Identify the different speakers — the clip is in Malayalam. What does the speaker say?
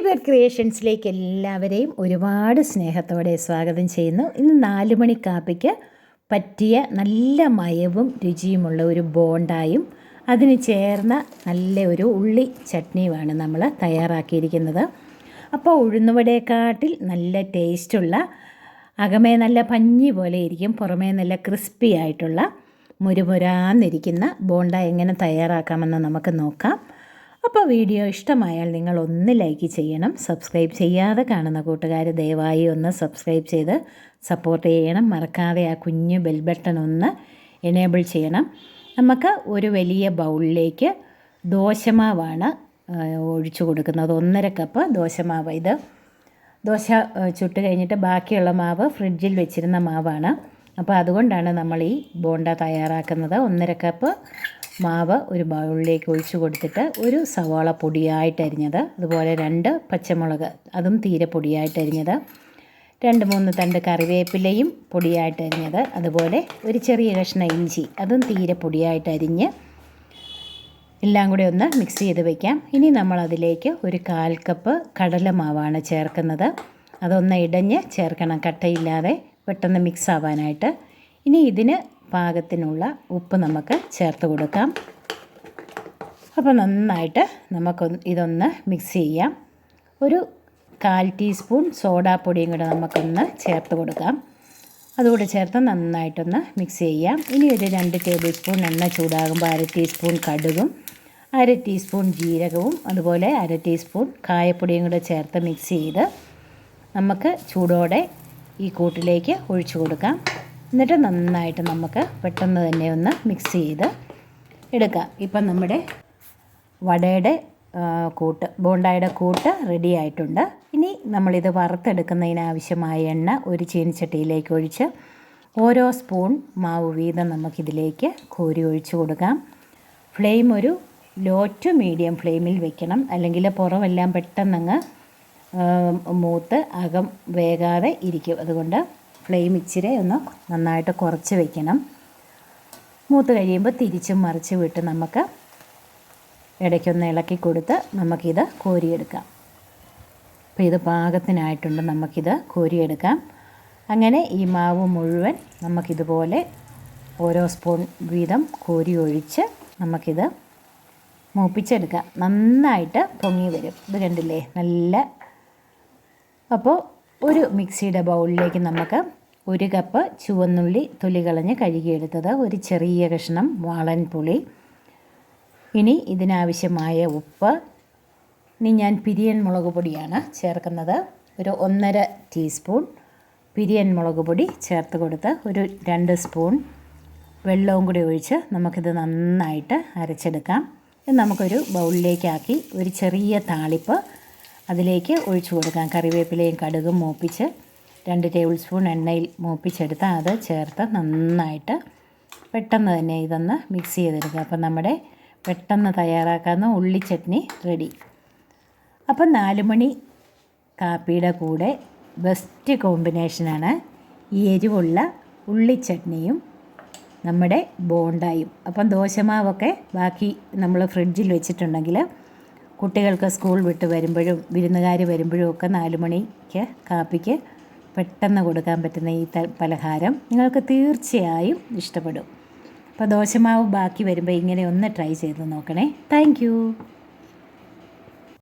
Speaker 1: ബേർഡ് ക്രിയേഷൻസിലേക്ക് എല്ലാവരെയും ഒരുപാട് സ്നേഹത്തോടെ സ്വാഗതം ചെയ്യുന്നു. ഇന്ന് 4 മണി കാപ്പിക്ക് പറ്റിയ നല്ല മയവും രുചിയുമുള്ള ഒരു ബോണ്ടായും അതിന് ചേർന്ന നല്ല ഒരു ഉള്ളി ചട്നിയുമാണ് നമ്മൾ തയ്യാറാക്കിയിരിക്കുന്നത്. അപ്പോൾ ഉഴുന്നുവടയെക്കാട്ടിൽ നല്ല ടേസ്റ്റുള്ള, അകമേ നല്ല പഞ്ഞി പോലെ ഇരിക്കും, പുറമേ നല്ല ക്രിസ്പി ആയിട്ടുള്ള മുരുമുരാന്നിരിക്കുന്ന ബോണ്ട എങ്ങനെ തയ്യാറാക്കാമെന്ന് നമുക്ക് നോക്കാം. അപ്പോൾ വീഡിയോ ഇഷ്ടമായാൽ നിങ്ങൾ ഒന്ന് ലൈക്ക് ചെയ്യണം. സബ്സ്ക്രൈബ് ചെയ്യാതെ കാണുന്ന കൂട്ടുകാർ ദയവായി ഒന്ന് സബ്സ്ക്രൈബ് ചെയ്ത് സപ്പോർട്ട് ചെയ്യണം. മറക്കാതെ ആ കുഞ്ഞു ബെൽ ബട്ടൺ ഒന്ന് എനേബിൾ ചെയ്യണം. നമുക്ക് ഒരു വലിയ ബൗളിലേക്ക് ദോശമാവാണ് ഒഴിച്ചു കൊടുക്കുന്നത്. 1.5 കപ്പ് ദോശമാവ്. ഇത് ദോശ ചുട്ട് കഴിഞ്ഞിട്ട് ബാക്കിയുള്ള മാവ് ഫ്രിഡ്ജിൽ വെച്ചിരുന്ന മാവാണ്. അപ്പോൾ അതുകൊണ്ടാണ് നമ്മൾ ഈ ബോണ്ട തയ്യാറാക്കുന്നത്. 1.5 കപ്പ് മാവ് ഒരു ബൗളിലേക്ക് ഒഴിച്ചു കൊടുത്തിട്ട് ഒരു സവാള പൊടിയായിട്ട് അരിഞ്ഞത്, അതുപോലെ 2 പച്ചമുളക് അതും തീരെ പൊടിയായിട്ട് അരിഞ്ഞത്, 2-3 തണ്ട് കറിവേപ്പിലയും പൊടിയായിട്ട് അരിഞ്ഞത്, അതുപോലെ ഒരു ചെറിയ കഷ്ണം ഇഞ്ചി അതും തീരെ പൊടിയായിട്ട് അരിഞ്ഞ് എല്ലാം കൂടി ഒന്ന് മിക്സ് ചെയ്ത് വയ്ക്കാം. ഇനി നമ്മൾ അതിലേക്ക് ഒരു 1/4 കപ്പ് കടലമാവാണ് ചേർക്കുന്നത്. അതൊന്ന് ഇടഞ്ഞ് ചേർക്കണം, കട്ടയില്ലാതെ പെട്ടെന്ന് മിക്സ് ആവാനായിട്ട്. ഇനി ഇതിന് പാകത്തിനുള്ള ഉപ്പ് നമുക്ക് ചേർത്ത് കൊടുക്കാം. അപ്പോൾ നന്നായിട്ട് ഇതൊന്ന് മിക്സ് ചെയ്യാം. ഒരു 1/4 ടീസ്പൂൺ സോഡാപ്പൊടിയും കൂടെ നമുക്കൊന്ന് ചേർത്ത് കൊടുക്കാം. അതുകൂടെ ചേർത്ത് നന്നായിട്ടൊന്ന് മിക്സ് ചെയ്യാം. ഇനി ഒരു 2 ടേബിൾ സ്പൂൺ എണ്ണ ചൂടാകുമ്പോൾ 1/2 ടീസ്പൂൺ കടുകും 1/2 ടീസ്പൂൺ ജീരകവും അതുപോലെ 1/2 ടീസ്പൂൺ കായപ്പൊടിയും കൂടെ ചേർത്ത് മിക്സ് ചെയ്ത് നമുക്ക് ചൂടോടെ ഈ കൂട്ടിലേക്ക് ഒഴിച്ചു കൊടുക്കാം. എന്നിട്ട് നന്നായിട്ട് നമുക്ക് പെട്ടെന്ന് തന്നെ ഒന്ന് മിക്സ് ചെയ്ത് എടുക്കാം. ഇപ്പം നമ്മുടെ വടയുടെ ബോണ്ടായുടെ കൂട്ട് റെഡി ആയിട്ടുണ്ട്. ഇനി നമ്മളിത് വറുത്തെടുക്കുന്നതിനാവശ്യമായ എണ്ണ ഒരു ചീനിച്ചട്ടിയിലേക്ക് ഒഴിച്ച് ഓരോ സ്പൂൺ മാവ് വീതം നമുക്കിതിലേക്ക് കോരി ഒഴിച്ചു കൊടുക്കാം. ഫ്ലെയിം ഒരു ലോ ടു മീഡിയം ഫ്ലെയിമിൽ വെക്കണം, അല്ലെങ്കിൽ പുറമെല്ലാം പെട്ടെന്നങ്ങ് മൂത്ത് അകം വേകാതെ ഇരിക്കും. അതുകൊണ്ട് ഫ്ലെയിം ഇച്ചിരി ഒന്ന് നന്നായിട്ട് കുറച്ച് വയ്ക്കണം. മൂത്ത് കഴിയുമ്പോൾ തിരിച്ചും മറിച്ച് വിട്ട് നമുക്ക് ഇടയ്ക്കൊന്ന് ഇളക്കി കൊടുത്ത് നമുക്കിത് കോരിയെടുക്കാം. അപ്പോൾ ഇത് പാകത്തിനായിട്ടുണ്ട്, നമുക്കിത് കോരിയെടുക്കാം. അങ്ങനെ ഈ മാവ് മുഴുവൻ നമുക്കിതുപോലെ ഓരോ സ്പൂൺ വീതം കോരി ഒഴിച്ച് നമുക്കിത് മൂപ്പിച്ചെടുക്കാം. നന്നായിട്ട് പൊങ്ങി വരും. ഇത് കണ്ടില്ലേ, നല്ല. അപ്പോൾ ഒരു മിക്സിയുടെ ബൗളിലേക്ക് നമുക്ക് 1 കപ്പ് ചുവന്നുള്ളി തൊലി കളഞ്ഞ് കഴുകിയെടുത്തത്, ഒരു ചെറിയ കഷ്ണം വാളൻ പുളി, ഇനി ഇതിനാവശ്യമായ ഉപ്പ്. ഇനി ഞാൻ പിരിയൻ മുളക് പൊടിയാണ് ചേർക്കുന്നത്. ഒരു 1.5 ടീസ്പൂൺ പിരിയൻ മുളക് പൊടി ചേർത്ത് കൊടുത്ത് ഒരു 2 സ്പൂൺ വെള്ളവും കൂടി ഒഴിച്ച് നമുക്കിത് നന്നായിട്ട് അരച്ചെടുക്കാം. ഇത് നമുക്കൊരു ബൗളിലേക്കാക്കി ഒരു ചെറിയ താളിപ്പ് അതിലേക്ക് ഒഴിച്ചു കൊടുക്കാം. കറിവേപ്പിലയും കടുകും മൂപ്പിച്ച് 2 ടേബിൾ സ്പൂൺ എണ്ണയിൽ മൂപ്പിച്ചെടുത്ത് അത് ചേർത്ത് നന്നായിട്ട് പെട്ടെന്ന് തന്നെ ഇതൊന്ന് മിക്സ് ചെയ്തെടുക്കുക. അപ്പം നമ്മുടെ പെട്ടെന്ന് തയ്യാറാക്കാവുന്ന ഉള്ളി ചട്നി റെഡി. അപ്പം 4 മണി കാപ്പിയുടെ കൂടെ ബെസ്റ്റ് കോമ്പിനേഷനാണ് ഈ എരിവുള്ള ഉള്ളി ചട്നിയും നമ്മുടെ ബോണ്ടായും. അപ്പം ദോശമാവൊക്കെ ബാക്കി നമ്മൾ ഫ്രിഡ്ജിൽ വെച്ചിട്ടുണ്ടെങ്കിൽ കുട്ടികൾക്ക് സ്കൂൾ വിട്ട് വരുമ്പോഴും വിരുന്നുകാർ വരുമ്പോഴും ഒക്കെ 4 മണിക്ക് കാപ്പിക്ക് പെട്ടെന്ന് കൊടുക്കാൻ പറ്റുന്ന ഈ പലഹാരം നിങ്ങൾക്ക് തീർച്ചയായും ഇഷ്ടപ്പെടും. അപ്പോൾ ദോശമാവ് ബാക്കി വരുമ്പോൾ ഇങ്ങനെ ഒന്ന് ട്രൈ ചെയ്ത് നോക്കണേ. താങ്ക്